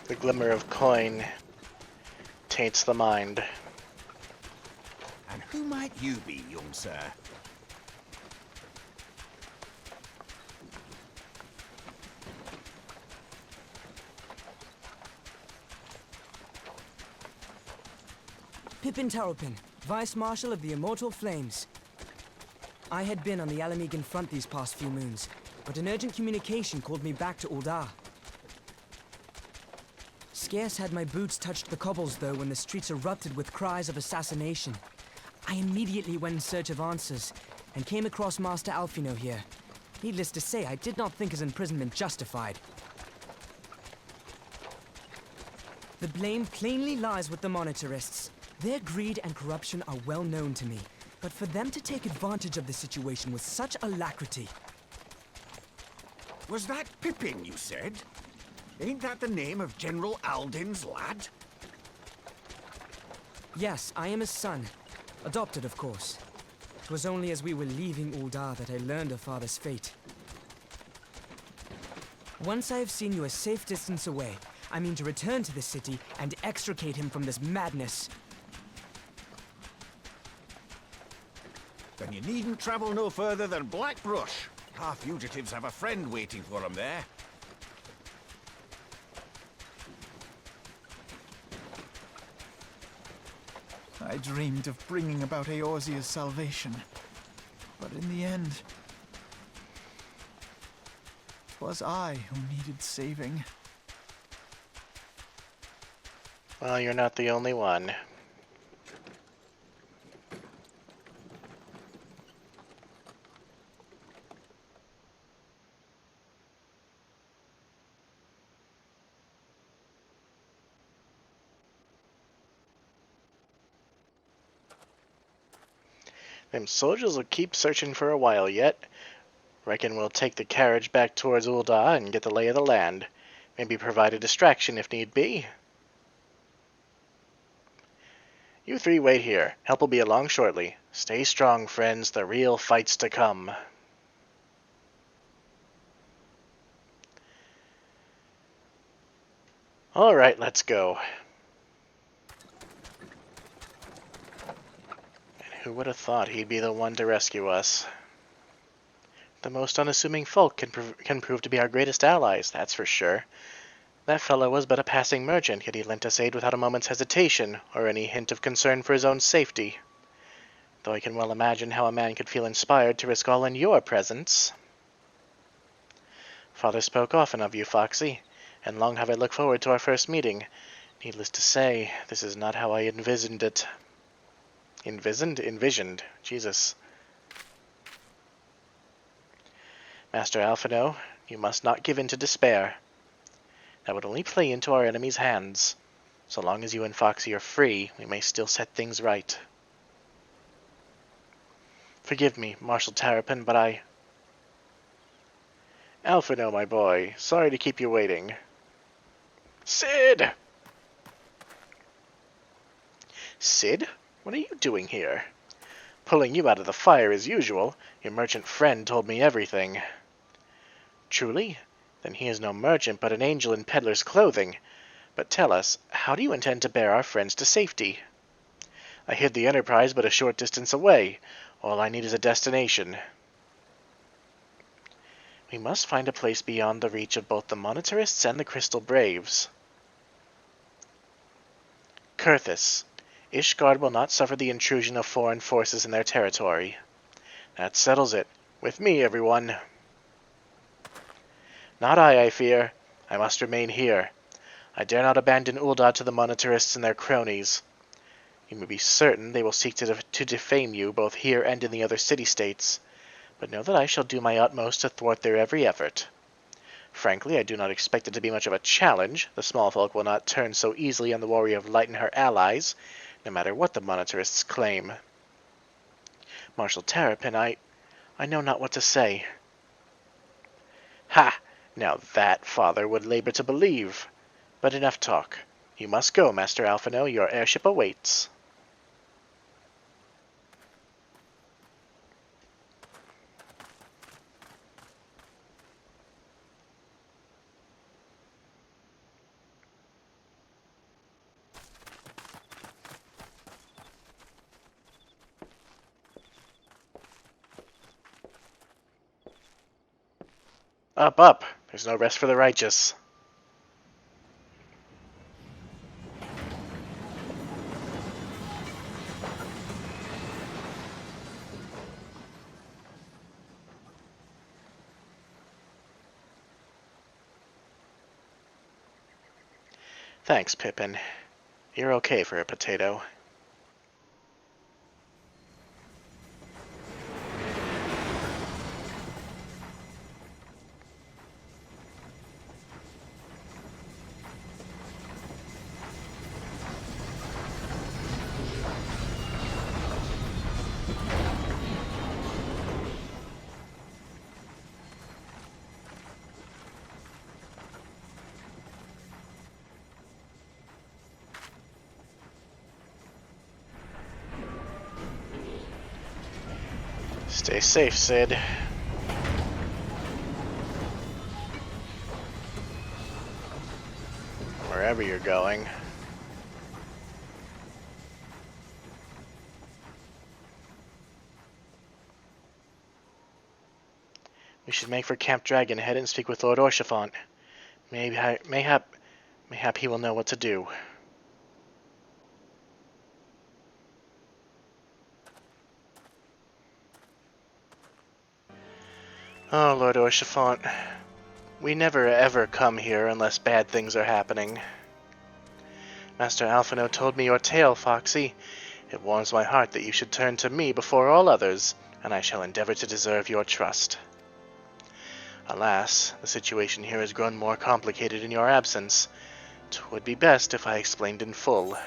Speaker 1: The glimmer of coin taints the mind.
Speaker 18: And who might you be, young sir?
Speaker 17: Pippin Taropin, Vice Marshal of the Immortal Flames. I had been on the Alamegan front these past few moons, but an urgent communication called me back to Ul'dah. Scarce had my boots touched the cobbles, though, when the streets erupted with cries of assassination. I immediately went in search of answers, and came across Master Alphino here. Needless to say, I did not think his imprisonment justified. The blame plainly lies with the Monitarists. Their greed and corruption are well known to me, but for them to take advantage of the situation with such alacrity...
Speaker 18: Was that Pippin, you said? Ain't that the name of General Alden's lad?
Speaker 17: Yes, I am his son. Adopted, of course. It was only as we were leaving Ul'dah that I learned of father's fate. Once I have seen you a safe distance away, I mean to return to the city and extricate him from this madness.
Speaker 18: Then you needn't travel no further than Blackbrush. Our fugitives have a friend waiting for them there.
Speaker 4: I dreamed of bringing about Eorzea's salvation, but in the end, it was I who needed saving.
Speaker 1: Well, you're not the only one. Them soldiers will keep searching for a while yet. Reckon we'll take the carriage back towards Ul'dah and get the lay of the land. Maybe provide a distraction if need be. You three wait here. Help will be along shortly. Stay strong, friends. The real fight's to come. Alright, let's go. Who would have thought he'd be the one to rescue us? The most unassuming folk can prove to be our greatest allies, that's for sure. That fellow was but a passing merchant, yet he lent us aid without a moment's hesitation, or any hint of concern for his own safety. Though I can well imagine how a man could feel inspired to risk all in your presence. Father spoke often of you, Foxy, and long have I looked forward to our first meeting. Needless to say, this is not how I envisioned it. Envisioned? Jesus. Master Alphino, you must not give in to despair. That would only play into our enemy's hands. So long as you and Foxy are free, we may still set things right. Forgive me, Marshal Taropin, but I... Alphino, my boy, sorry to keep you waiting. Sid! Sid? What are you doing here? Pulling you out of the fire as usual. Your merchant friend told me everything. Truly? Then he is no merchant, but an angel in peddler's clothing. But tell us, how do you intend to bear our friends to safety? I hid the Enterprise but a short distance away. All I need is a destination. We must find a place beyond the reach of both the Monitarists and the Crystal Braves. Kurthus. Ishgard will not suffer the intrusion of foreign forces in their territory. That settles it. With me, everyone. Not I fear. I must remain here. I dare not abandon Ul'dah to the monetarists and their cronies. You may be certain they will seek to defame you both here and in the other city-states, but know that I shall do my utmost to thwart their every effort. Frankly, I do not expect it to be much of a challenge. The small folk will not turn so easily on the Warrior of Light and her allies, no matter what the monetarists claim. Marshal Terrapin, I know not what to say. Ha! Now that father would labor to believe. But enough talk. You must go, Master Alphino. Your airship awaits. Up, up! There's no rest for the righteous. Thanks, Pippin. You're okay for a potato. Stay safe, Sid. Wherever you're going. We should make for Camp Dragonhead and speak with Lord Orchifont. Mayhap he will know what to do. Oh, Lord Orchifont. We never ever come here unless bad things are happening. Master Alphino told me your tale, Foxy. It warms my heart that you should turn to me before all others, and I shall endeavor to deserve your trust. Alas, the situation here has grown more complicated in your absence. 'Twould be best if I explained in full.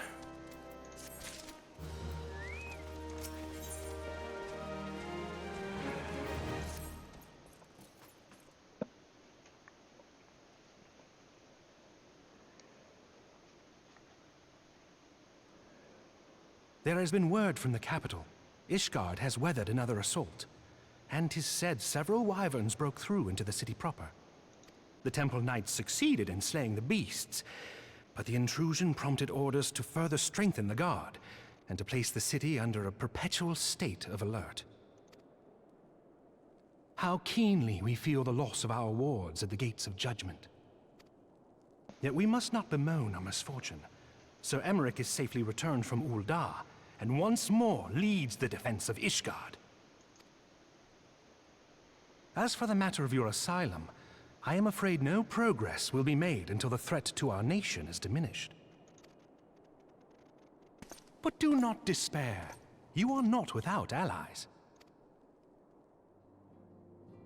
Speaker 10: There has been word from the capital. Ishgard has weathered another assault, and 'tis said several wyverns broke through into the city proper. The temple knights succeeded in slaying the beasts, but the intrusion prompted orders to further strengthen the guard, and to place the city under a perpetual state of alert. How keenly we feel the loss of our wards at the gates of judgment. Yet we must not bemoan our misfortune. Sir Emmerich is safely returned from Ul'dah, and once more leads the defense of Ishgard. As for the matter of your asylum, I am afraid no progress will be made until the threat to our nation is diminished. But do not despair. You are not without allies.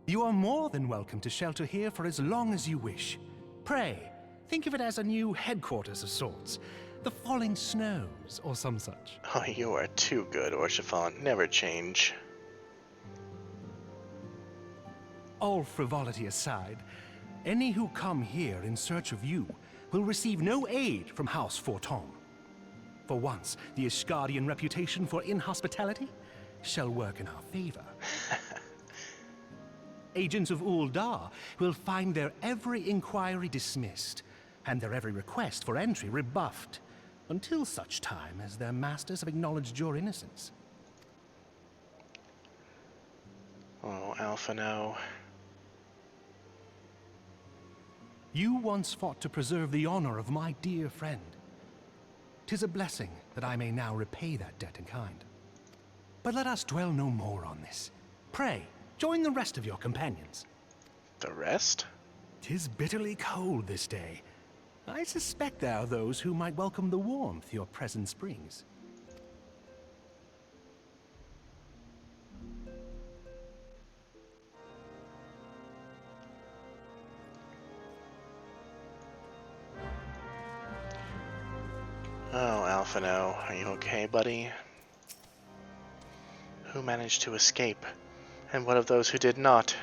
Speaker 10: You are more than welcome to shelter here for as long as you wish. Pray, think of it as a new headquarters of sorts. The falling snows, or some such.
Speaker 1: Oh, you are too good, Orchifont. Never change.
Speaker 10: All frivolity aside, any who come here in search of you will receive no aid from House Forton. For once, the Ishgardian reputation for inhospitality shall work in our favor. Agents of Ul'dah will find their every inquiry dismissed, and their every request for entry rebuffed, until such time as their masters have acknowledged your innocence.
Speaker 1: Oh, Alphino.
Speaker 10: You once fought to preserve the honor of my dear friend. 'Tis a blessing that that I may now repay that debt in kind. But let us dwell no more on this. Pray, join the rest of your companions.
Speaker 1: The rest?
Speaker 10: 'Tis bitterly cold this day. I suspect there are those who might welcome the warmth your presence brings.
Speaker 1: Oh, Alphino, are you okay, buddy? Who managed to escape? And what of those who did not?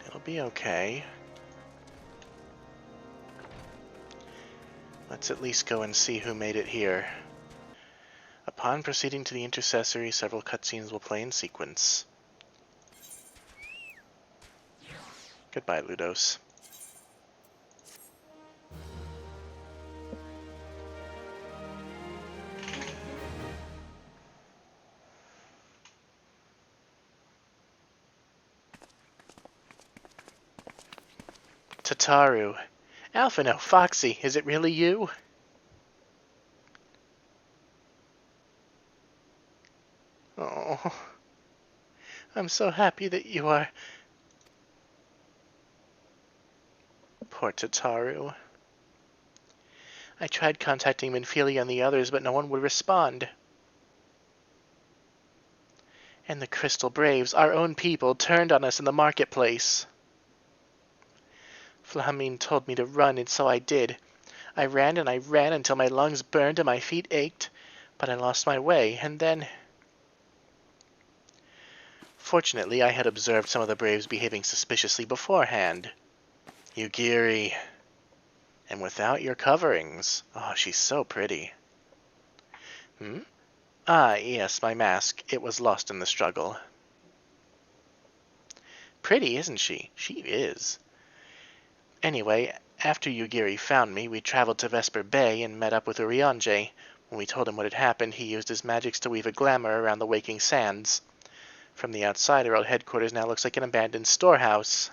Speaker 1: It'll be okay. Let's at least go and see who made it here. Upon proceeding to the intercessory, several cutscenes will play in sequence. Goodbye, Ludos. Tataru. Alphino, Foxy, is it really you? Oh, I'm so happy that you are... Poor Tataru. I tried contacting Minfilia and the others, but no one would respond. And the Crystal Braves, our own people, turned on us in the marketplace. Flamine told me to run, and so I did. I ran and I ran until my lungs burned and my feet ached, but I lost my way, and then... Fortunately, I had observed some of the Braves behaving suspiciously beforehand. Yugiri. And without your coverings. Oh, she's so pretty. Ah, yes, my mask. It was lost in the struggle. Pretty, isn't she? She is. Anyway, after Yugiri found me, we traveled to Vesper Bay and met up with Urianger. When we told him what had happened, he used his magics to weave a glamour around the waking sands. From the outside, our old headquarters now looks like an abandoned storehouse.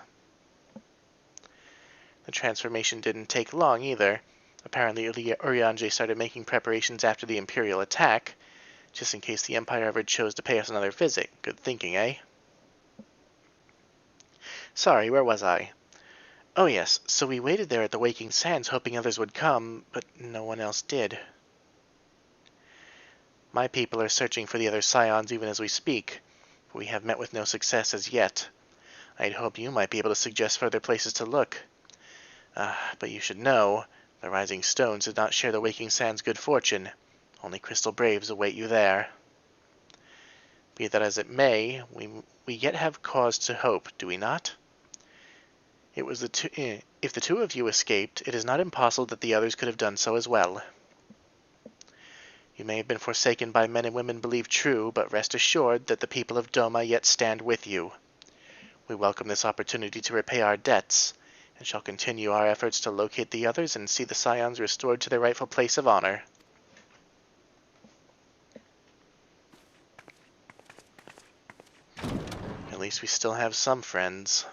Speaker 1: The transformation didn't take long either. Apparently, Urianger started making preparations after the Imperial attack, just in case the Empire ever chose to pay us another visit. Good thinking, eh? Sorry, where was I? Oh yes, so we waited there at the Waking Sands hoping others would come, but no one else did. My people are searching for the other Scions even as we speak, but we have met with no success as yet. I'd hoped you might be able to suggest further places to look. But you should know, the Rising Stones did not share the Waking Sands' good fortune. Only Crystal Braves await you there. Be that as it may, we yet have cause to hope, do we not? If the two of you escaped, it is not impossible that the others could have done so as well. You may have been forsaken by men and women believed true, but rest assured that the people of Doma yet stand with you. We welcome this opportunity to repay our debts, and shall continue our efforts to locate the others and see the Scions restored to their rightful place of honor. At least we still have some friends.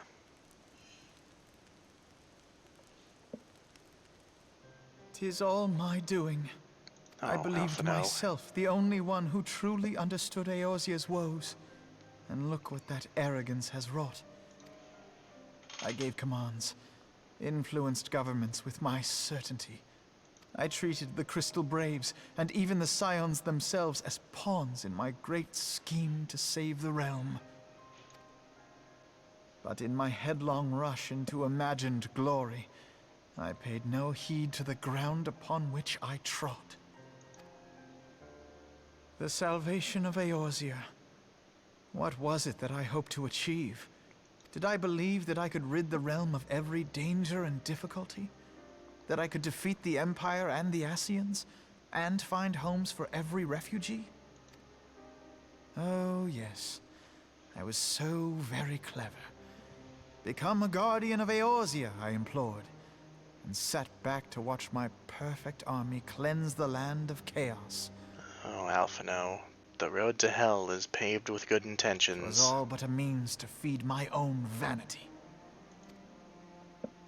Speaker 4: 'Tis all my doing. I believed
Speaker 1: Alphino.
Speaker 4: myself the only one who truly understood Eorzea's woes. And look what that arrogance has wrought. I gave commands, influenced governments with my certainty. I treated the Crystal Braves and even the Scions themselves as pawns in my great scheme to save the realm. But in my headlong rush into imagined glory, I paid no heed to the ground upon which I trod. The salvation of Eorzea. What was it that I hoped to achieve? Did I believe that I could rid the realm of every danger and difficulty? That I could defeat the Empire and the Scions, and find homes for every refugee? Oh, yes. I was so very clever. Become a guardian of Eorzea, I implored, and sat back to watch my perfect army cleanse the land of chaos.
Speaker 1: Oh, Alphino, the road to hell is paved with good intentions.
Speaker 4: It was all but a means to feed my own vanity.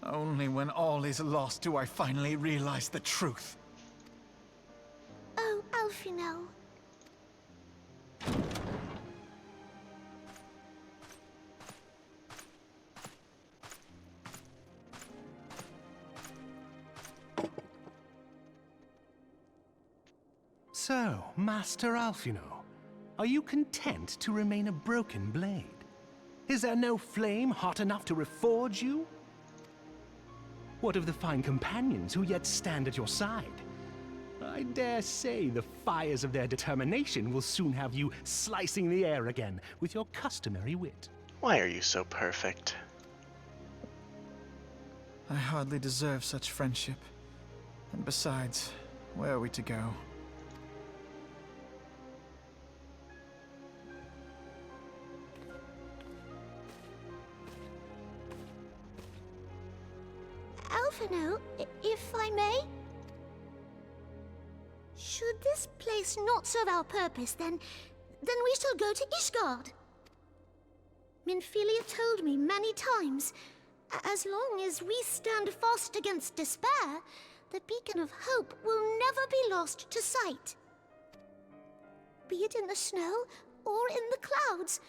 Speaker 4: Only when all is lost do I finally realize the truth.
Speaker 2: Oh, Alfino.
Speaker 10: So, Master Alfino, are you content to remain a broken blade? Is there no flame hot enough to reforge you? What of the fine companions who yet stand at your side? I dare say the fires of their determination will soon have you slicing the air again with your customary wit.
Speaker 1: Why are you so perfect?
Speaker 4: I hardly deserve such friendship. And besides, where are we to go?
Speaker 2: Alfino, if I may? Should this place not serve our purpose, then we shall go to Ishgard. Minfilia told me many times, as long as we stand fast against despair, the beacon of hope will never be lost to sight. Be it in the snow or in the clouds,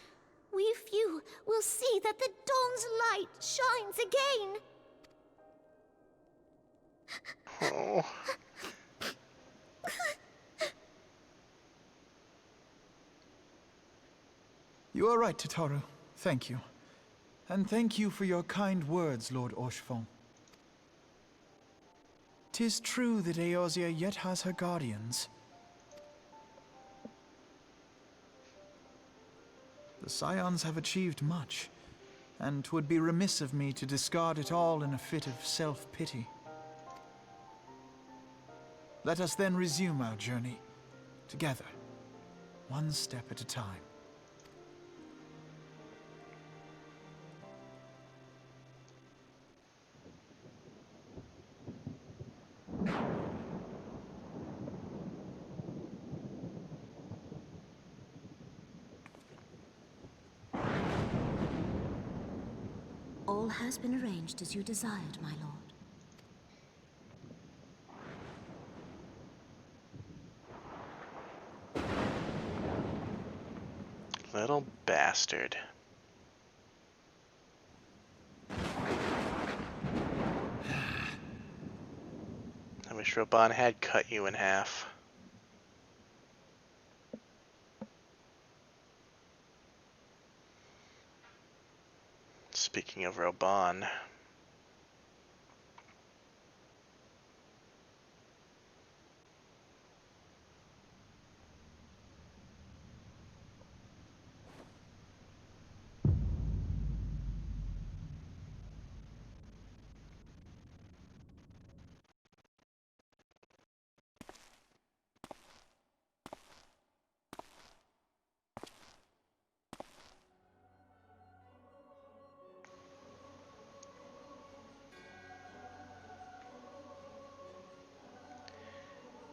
Speaker 2: we few will see that the dawn's light shines again.
Speaker 1: Oh.
Speaker 4: You are right, Tataru. Thank you. And thank you for your kind words, Lord Orchefon. 'Tis true that Eorzea yet has her guardians. The Scions have achieved much, and 'twould be remiss of me to discard it all in a fit of self-pity. Let us then resume our journey, together, one step at a time.
Speaker 2: All has been arranged as you desired, my lord.
Speaker 1: Little bastard. I wish Robon had cut you in half. Speaking of Robon,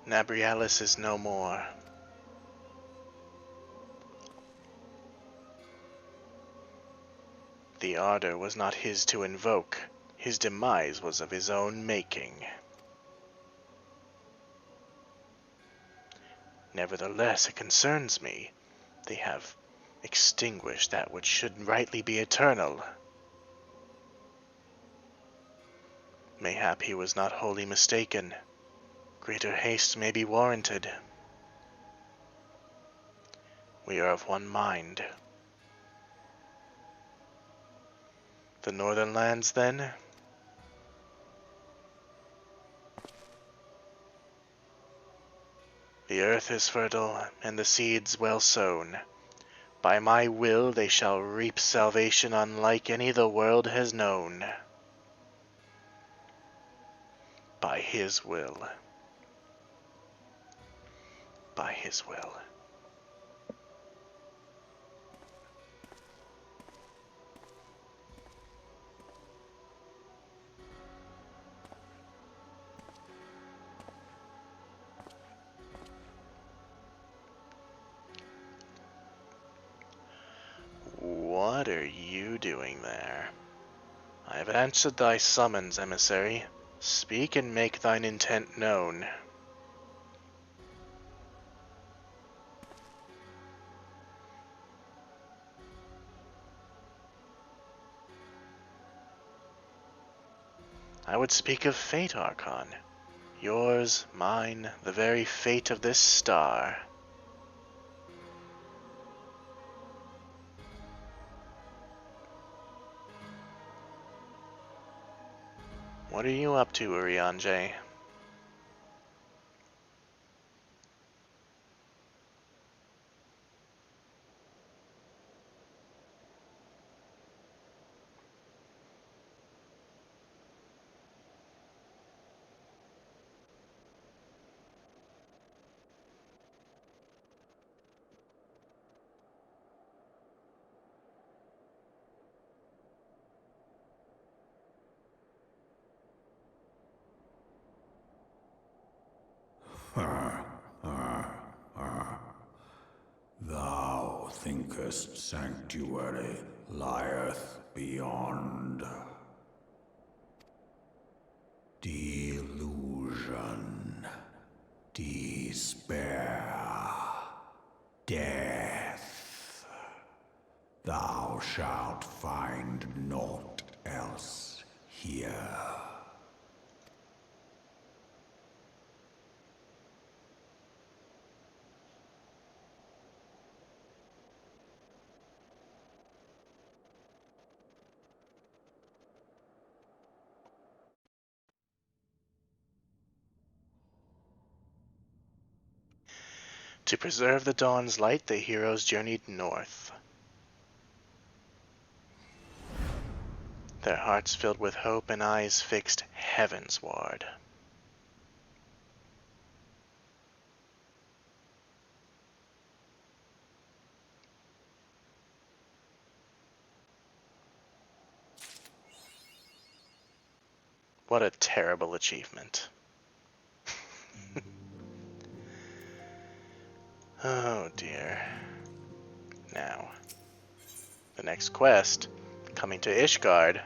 Speaker 1: Nabrialis is no more. The ardor was not his to invoke. His demise was of his own making. Nevertheless, it concerns me. They have extinguished that which should rightly be eternal. Mayhap he was not wholly mistaken. Greater haste may be warranted. We are of one mind. The northern lands, then? The earth is fertile, and the seeds well sown. By my will they shall reap salvation unlike any the world has known. By his will. By his will. What are you doing there? I have answered thy summons, emissary. Speak and make thine intent known. I would speak of fate, Archon. Yours, mine, the very fate of this star. What are you up to, Urianger?
Speaker 7: Thou thinkest sanctuary lieth beyond. Delusion, despair, death. Thou shalt find naught else here.
Speaker 1: To preserve the dawn's light, the heroes journeyed north. Their hearts filled with hope and eyes fixed heavensward. What a terrible achievement. Oh dear. Now, the next quest, coming to Ishgard,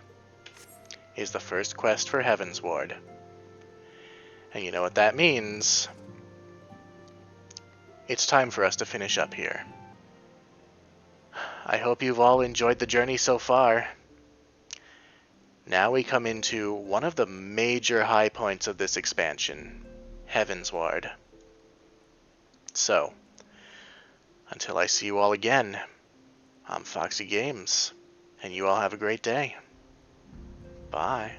Speaker 1: is the first quest for Heavensward. And you know what that means. It's time for us to finish up here. I hope you've all enjoyed the journey so far. Now we come into one of the major high points of this expansion, Heavensward. So, until I see you all again, I'm Foxy Games, and you all have a great day. Bye.